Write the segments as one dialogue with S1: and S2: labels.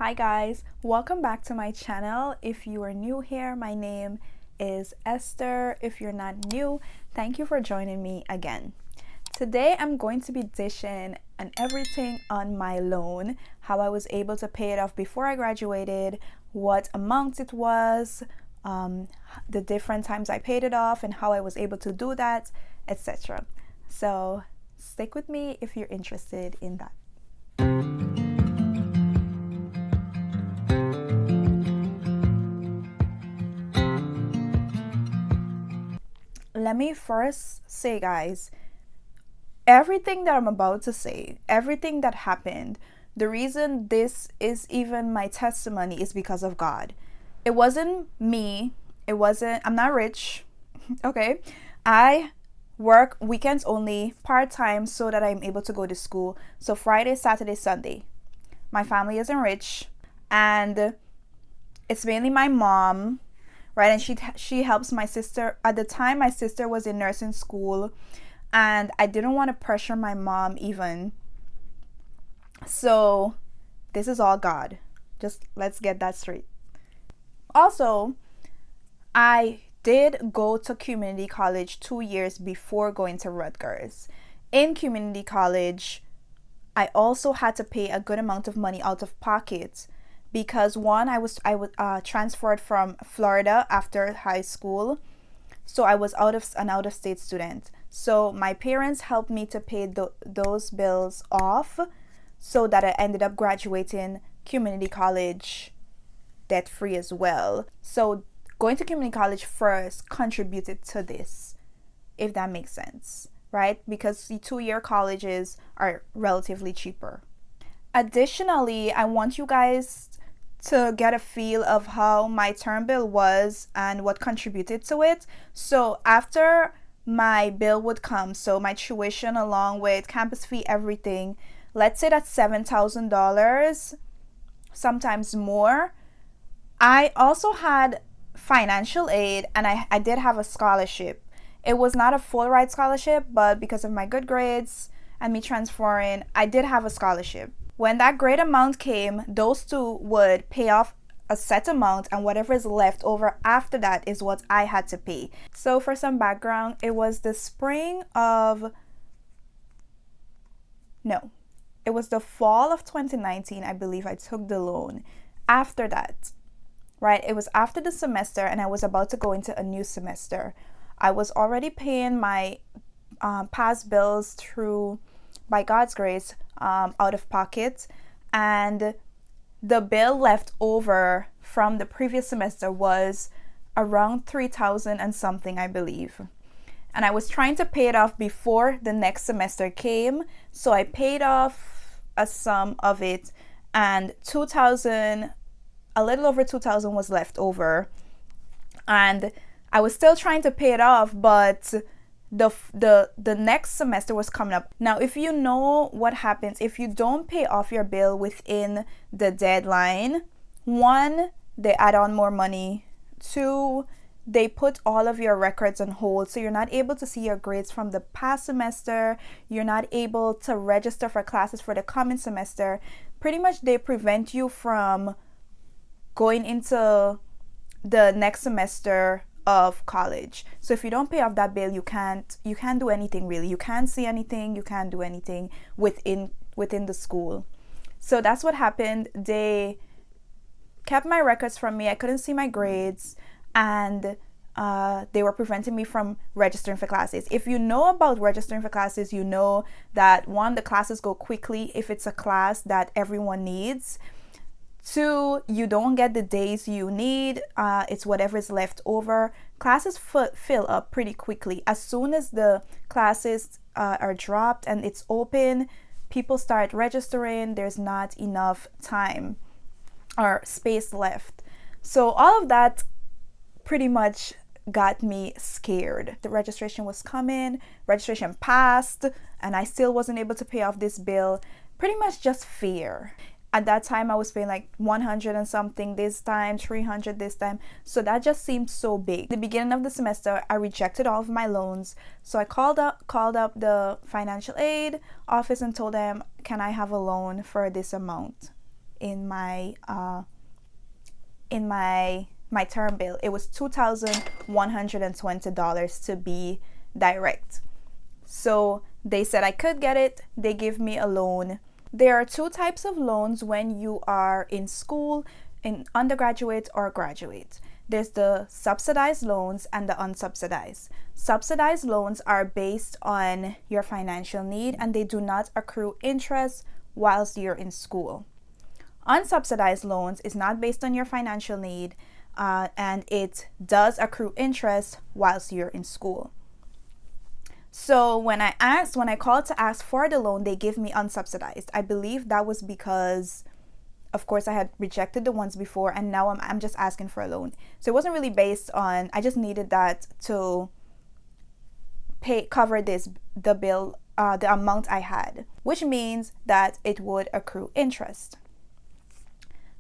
S1: Hi guys, welcome back to my channel. If you are new here, my name is Esther. If you're not new, thank you for joining me again. Today I'm going to be dishing on everything on my loan, how I was able to pay it off before I graduated, what amount it was, the different times I paid it off and how I was able to do that, etc. So stick with me if you're interested in that. Let me first say, guys, everything that I'm about to say, everything that happened, the reason this is even my testimony is because of God. It wasn't me. I'm not rich. Okay. I work weekends only, part-time, so that I'm able to go to school. So Friday, Saturday, Sunday. My family isn't rich, and it's mainly my mom, right? And she helps my sister. At the time, my sister was in nursing school, and I didn't want to pressure my mom even. So this is all God. Just let's get that straight. Also, I did go to community college 2 years before going to Rutgers. In community college, I also had to pay a good amount of money out of pocket because one, I was transferred from Florida after high school, so I was an out-of-state student. So my parents helped me to pay those bills off, so that I ended up graduating community college debt-free as well. So going to community college first contributed to this, if that makes sense, right? Because the 2-year colleges are relatively cheaper. Additionally, I want you guys to get a feel of how my term bill was and what contributed to it. So after my bill would come, so my tuition along with campus fee, everything, let's say that's $7,000, sometimes more. I also had financial aid, and I did have a scholarship. It was not a full ride scholarship, but because of my good grades and me transferring, I did have a scholarship. When that grade amount came, those two would pay off a set amount, and whatever is left over after that is what I had to pay. So for some background, it was the fall of 2019, I believe I took the loan. After that, right, it was after the semester and I was about to go into a new semester. I was already paying my past bills through, by God's grace, out of pocket, and the bill left over from the previous semester was around 3,000 and something, I believe. And I was trying to pay it off before the next semester came, so I paid off a sum of it, and 2,000, a little over 2,000 was left over, and I was still trying to pay it off, but the next semester was coming up. Now, if you know what happens if you don't pay off your bill within the deadline, one, they add on more money. Two, they put all of your records on hold, so you're not able to see your grades from the past semester. You're not able to register for classes for the coming semester. Pretty much they prevent you from going into the next semester of college. So if you don't pay off that bill, you can't do anything really. You can't see anything, you can't do anything within the school. So that's what happened. They kept my records from me. I couldn't see my grades, and they were preventing me from registering for classes. If you know about registering for classes, you know that one, the classes go quickly if it's a class that everyone needs. Two, you don't get the days you need. It's whatever is left over. Classes fill up pretty quickly. As soon as the classes are dropped and it's open, people start registering. There's not enough time or space left. So all of that pretty much got me scared. The registration was coming, registration passed, and I still wasn't able to pay off this bill. Pretty much just fear. At that time, I was paying like 100 and something this time, 300 this time. So that just seemed so big. The beginning of the semester, I rejected all of my loans. So I called up the financial aid office and told them, can I have a loan for this amount? in my my term bill. It was $2,120 to be direct. So they said I could get it. They give me a loan. There are two types of loans when you are in school, in undergraduate or graduate. There's the subsidized loans and the unsubsidized. Subsidized loans are based on your financial need and they do not accrue interest whilst you're in school. Unsubsidized loans is not based on your financial need and it does accrue interest whilst you're in school. So when I called to ask for the loan, they gave me unsubsidized. I believe that was because, of course, I had rejected the ones before and now I'm just asking for a loan. So it wasn't really based on, I just needed that to cover the bill, the amount I had, which means that it would accrue interest.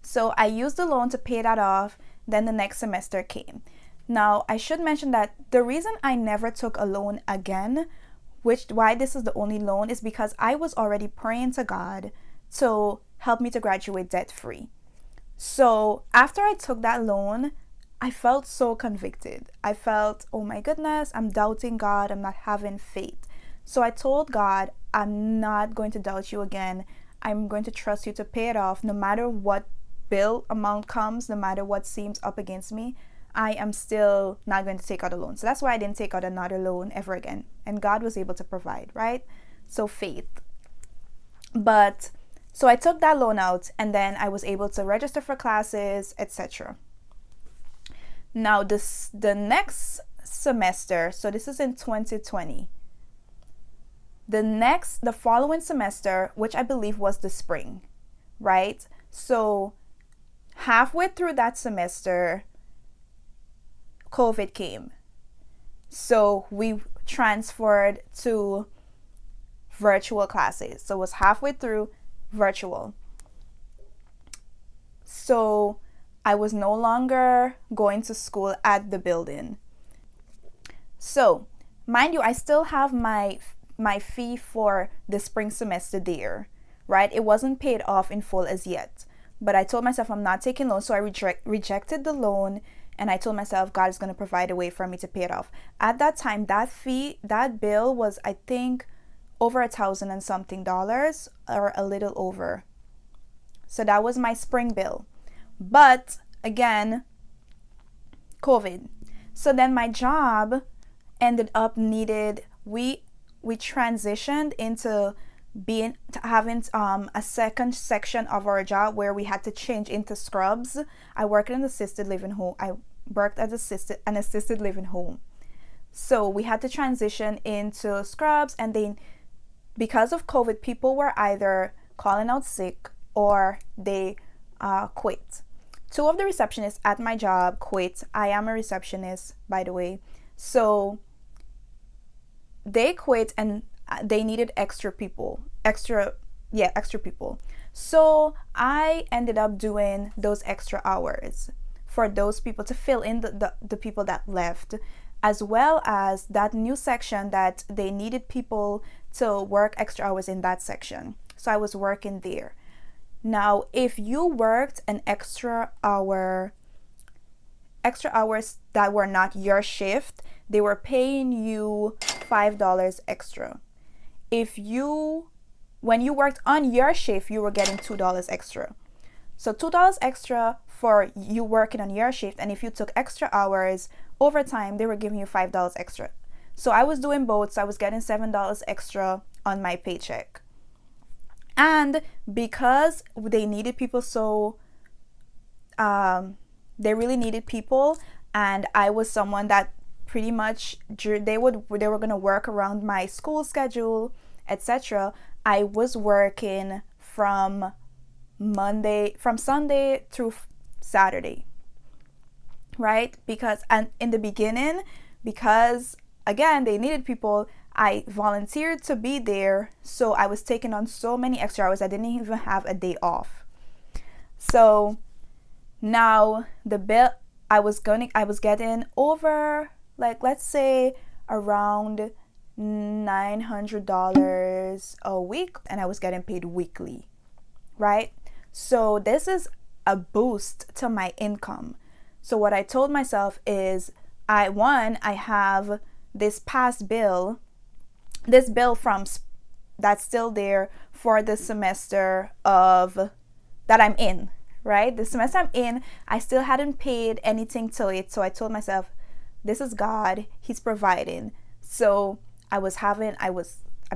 S1: So I used the loan to pay that off. Then the next semester came. Now, I should mention that the reason I never took a loan again, why this is the only loan, is because I was already praying to God to help me to graduate debt-free. So after I took that loan, I felt so convicted. I felt, oh my goodness, I'm doubting God. I'm not having faith. So I told God, I'm not going to doubt you again. I'm going to trust you to pay it off no matter what bill amount comes, no matter what seems up against me. I am still not going to take out a loan. So that's why I didn't take out another loan ever again. And God was able to provide, right? So faith. But so I took that loan out and then I was able to register for classes, etc. Now the next semester, so this is in 2020. The following semester, which I believe was the spring, right? So halfway through that semester, COVID came. So we transferred to virtual classes. So it was halfway through virtual. So I was no longer going to school at the building. So, mind you, I still have my fee for the spring semester there, right? It wasn't paid off in full as yet. But I told myself I'm not taking loans, so I rejected the loan. And I told myself God is going to provide a way for me to pay it off. At that time, that bill was, I think, over $1,000 and something or a little over. So that was my spring bill. But again, COVID. So then my job ended up we transitioned into having a second section of our job where we had to change into scrubs. I worked in an assisted living home. I worked at an assisted living home. So we had to transition into scrubs, and then because of COVID, people were either calling out sick or they quit. Two of the receptionists at my job quit. I am a receptionist, by the way. So they quit and they needed extra people. So I ended up doing those extra hours for those people to fill in the people that left, as well as that new section that they needed people to work extra hours in that section. So I was working there. Now, if you worked an extra hours that were not your shift, they were paying you $5 extra. When you worked on your shift, you were getting $2 extra. So $2 extra for you working on your shift, and if you took extra hours overtime, they were giving you $5 extra. So I was doing both, so I was getting $7 extra on my paycheck. And because they needed people, they really needed people, and I was someone that pretty much they were going to work around my school schedule, etc. I was working from Sunday through Saturday, right? Because in the beginning, because again they needed people, I volunteered to be there, so I was taking on so many extra hours I didn't even have a day off. So now the bill I was getting over, like, let's say around $900 a week, and I was getting paid weekly, right? So this is a boost to my income. So what I told myself is I have this past bill, this bill from that's still there for the semester of that I'm in, right? The semester I'm in, I still hadn't paid anything to it. So I told myself, this is God, He's providing. So I'm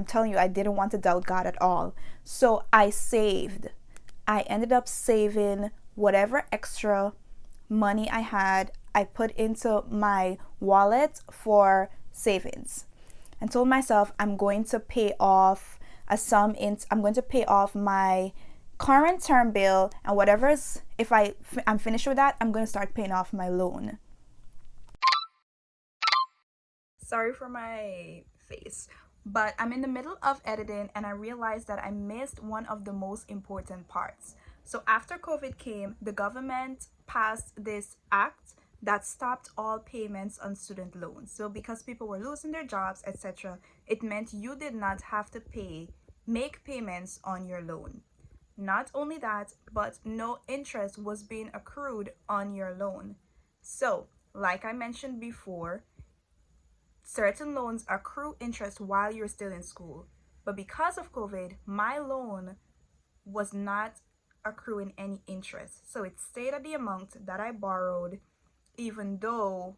S1: telling you, I didn't want to doubt God at all. So I saved. I ended up saving whatever extra money I had, I put into my wallet for savings and told myself I'm going to pay off I'm going to pay off my current term bill, and whatever's, if I'm finished with that, I'm going to start paying off my loan. Sorry for my face, but I'm in the middle of editing and I realized that I missed one of the most important parts. So after COVID came, the government passed this act that stopped all payments on student loans. So because people were losing their jobs, etc., it meant you did not have to make payments on your loan. Not only that, but no interest was being accrued on your loan. So, like I mentioned before, certain loans accrue interest while you're still in school. But because of COVID, my loan was not accruing any interest. So it stayed at the amount that I borrowed, even though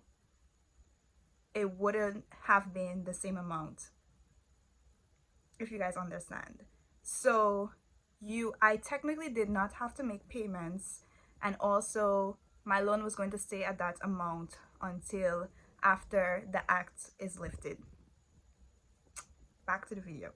S1: it wouldn't have been the same amount, if you guys understand. So I technically did not have to make payments, and also my loan was going to stay at that amount until after the act is lifted. Back to the video.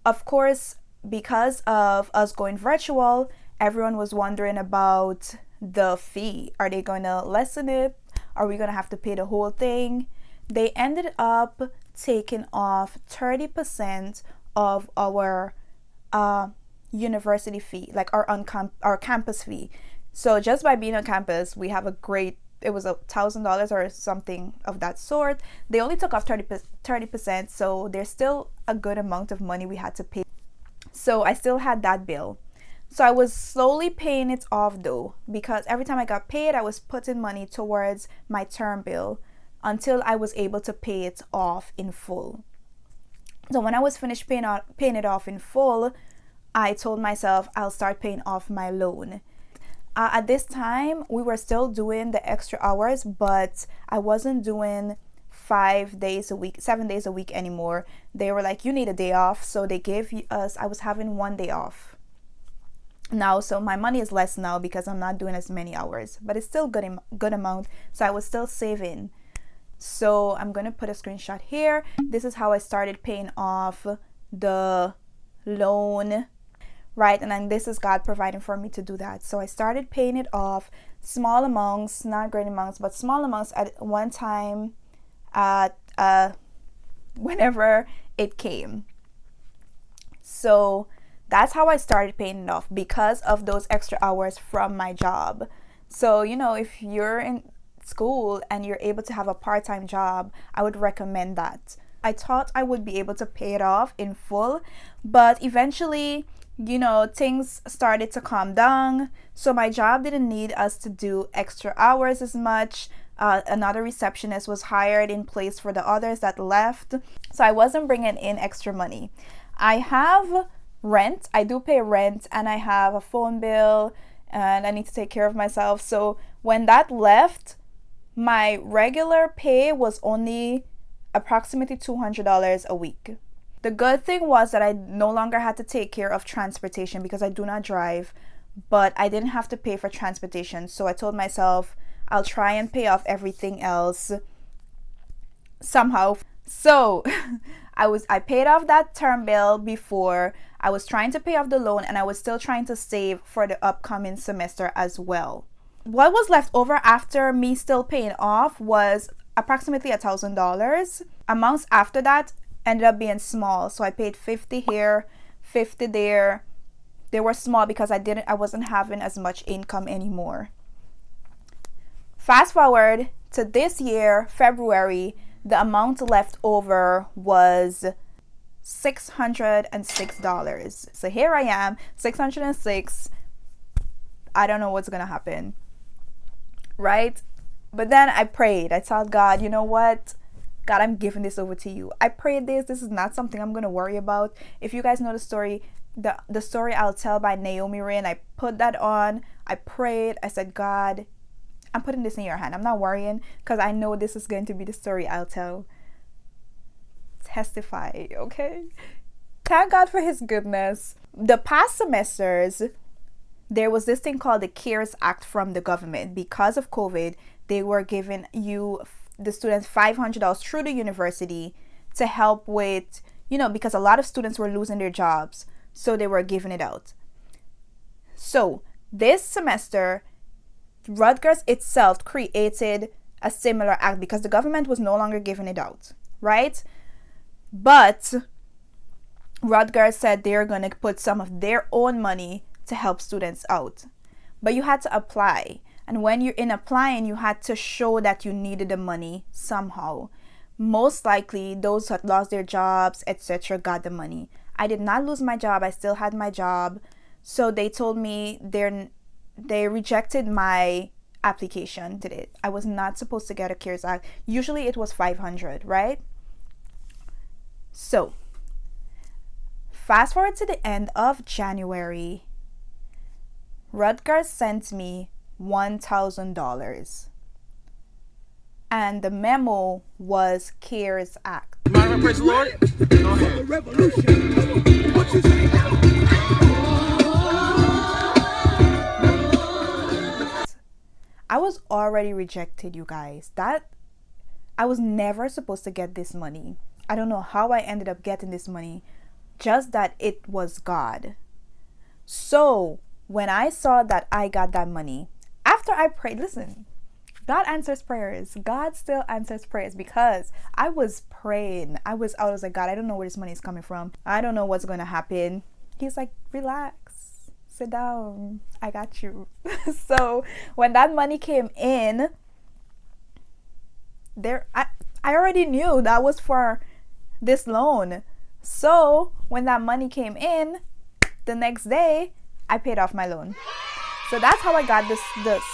S1: Of course, because of us going virtual, everyone was wondering about the fee. Are they going to lessen it? Are we going to have to pay the whole thing? They ended up taking off 30% of our university fee, like our campus fee. So just by being on campus, we have it was $1,000 or something of that sort. They only took off 30%, so there's still a good amount of money we had to pay. So I still had that bill. So I was slowly paying it off though, because every time I got paid, I was putting money towards my term bill until I was able to pay it off in full. So when I was finished paying it off in full, I told myself I'll start paying off my loan. At this time, we were still doing the extra hours, but I wasn't doing 5 days a week, 7 days a week anymore. They were like, you need a day off. So they gave us, I was having 1 day off now. So my money is less now because I'm not doing as many hours, but it's still good amount. So I was still saving. So I'm going to put a screenshot here. This is how I started paying off the loan. Right, and then this is God providing for me to do that. So I started paying it off, small amounts, not great amounts, but small amounts at one time, whenever it came. So that's how I started paying it off, because of those extra hours from my job. So, if you're in school and you're able to have a part-time job, I would recommend that. I thought I would be able to pay it off in full, but eventually, things started to calm down. So my job didn't need us to do extra hours as much. Another receptionist was hired in place for the others that left. So I wasn't bringing in extra money. I have rent. I do pay rent, and I have a phone bill, and I need to take care of myself. So when that left, my regular pay was only approximately $200 a week. The good thing was that I no longer had to take care of transportation because I do not drive, but I didn't have to pay for transportation. So I told myself I'll try and pay off everything else somehow. So I paid off that term bill before. I was trying to pay off the loan, and I was still trying to save for the upcoming semester as well. What was left over after me still paying off was approximately $1,000. Amounts after that ended up being small. So I paid 50 here, 50 there. They were small because I wasn't having as much income anymore. Fast forward to this year, February, the amount left over was $606. So here I am, 606. I don't know what's gonna happen, right? But then I prayed. I told God, you know what? God, I'm giving this over to you. I prayed this. This is not something I'm gonna worry about. If you guys know the story, the story I'll tell by Naomi Rain, I put that on. I prayed. I said, God, I'm putting this in your hand. I'm not worrying because I know this is going to be the story I'll tell. Testify, okay? Thank God for his goodness. The past semesters, there was this thing called the CARES Act from the government. Because of COVID, they were giving the students $500 through the university to help with, because a lot of students were losing their jobs. So they were giving it out. So this semester, Rutgers itself created a similar act because the government was no longer giving it out, right? But Rutgers said they're going to put some of their own money to help students out. But you had to apply. And when you're in applying, you had to show that you needed the money somehow. Most likely, those who had lost their jobs, etc., got the money. I did not lose my job. I still had my job. So they told me they rejected my application to it. I was not supposed to get a CARES Act. Usually it was $500, right? So fast forward to the end of January, Rutgers sent me $1,000. And the memo was CARES Act.
S2: Praise the Lord. Go ahead.
S1: I was already rejected, you guys. I was never supposed to get this money. I don't know how I ended up getting this money, just that it was God. So when I saw that I got that money, after I prayed, listen, God answers prayers. God still answers prayers because I was praying. I was like, God, I don't know where this money is coming from. I don't know what's going to happen. He's like, relax, sit down. I got you. So when that money came in, I already knew that was for this loan. So when that money came in, the next day, I paid off my loan. So that's how I got the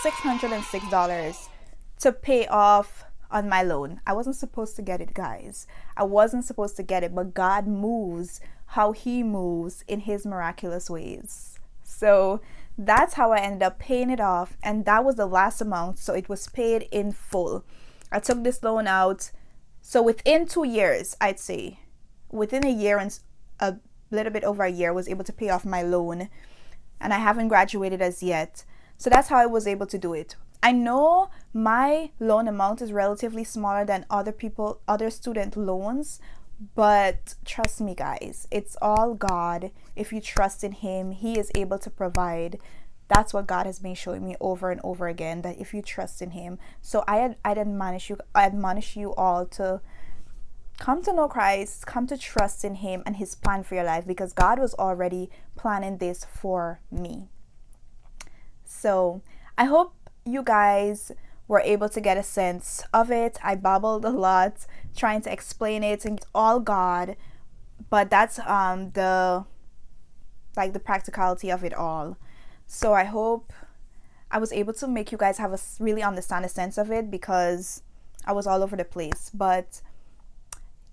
S1: $606 to pay off on my loan. I wasn't supposed to get it, guys. I wasn't supposed to get it, but God moves how he moves in his miraculous ways. So that's how I ended up paying it off, and that was the last amount, so it was paid in full. I took this loan out, so within 2 years, I'd say, within a year and a little bit over a year, I was able to pay off my loan, and I haven't graduated as yet. So that's how I was able to do it. I know my loan amount is relatively smaller than other student loans, but trust me, guys, it's all God. If you trust in him, he is able to provide. That's what God has been showing me over and over again, that if you trust in him. So I admonish you all to come to know Christ, come to trust in him and his plan for your life, because God was already planning this for me. So I hope you guys were able to get a sense of it. I babbled a lot trying to explain it, and it's all God, but that's the practicality of it all. So I hope I was able to make you guys really understand the sense of it, because I was all over the place, but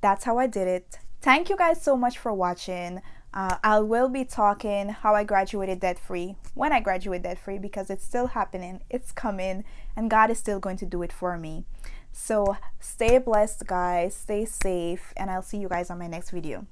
S1: that's how I did it. Thank you guys so much for watching. I will be talking how I graduated debt-free when I graduate debt-free, because it's still happening, it's coming, and God is still going to do it for me. So stay blessed, guys, stay safe, and I'll see you guys on my next video.